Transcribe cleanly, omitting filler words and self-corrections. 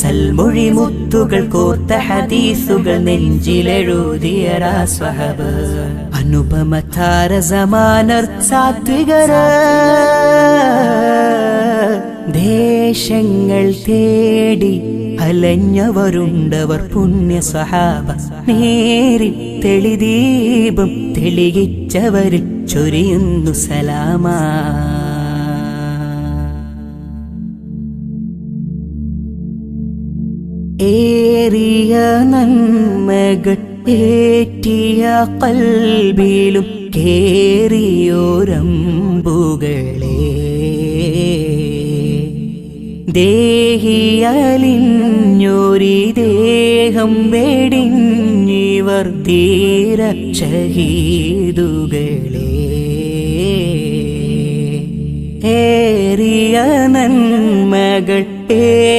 സൽമൊഴി മുത്തുകൾ കോർത്ത ഹദീസുകൾ നെഞ്ചിലെഴുതിയ സ്വഹബ അനുപമ താരസമാനർ സാത്വികര ദേശങ്ങൾ തേടി അലഞ്ഞവരുണ്ടവർ പുണ്യ സ്വഹാബ നേരി തെളിദീപം തെളിയിച്ചവരിൽ ചൊരിയുന്നു സലാമാ. ഏറിയ നന്മകൾ ഏറ്റിയ കൽബിലും കേറിയോരമ്പുകളെ ദേഹിയലിഞ്ഞൊരി ദേഹം വെടിഞ്ഞിവർ ധീര ഷഹീദുകളെ ഏറിയ നന്മകൾ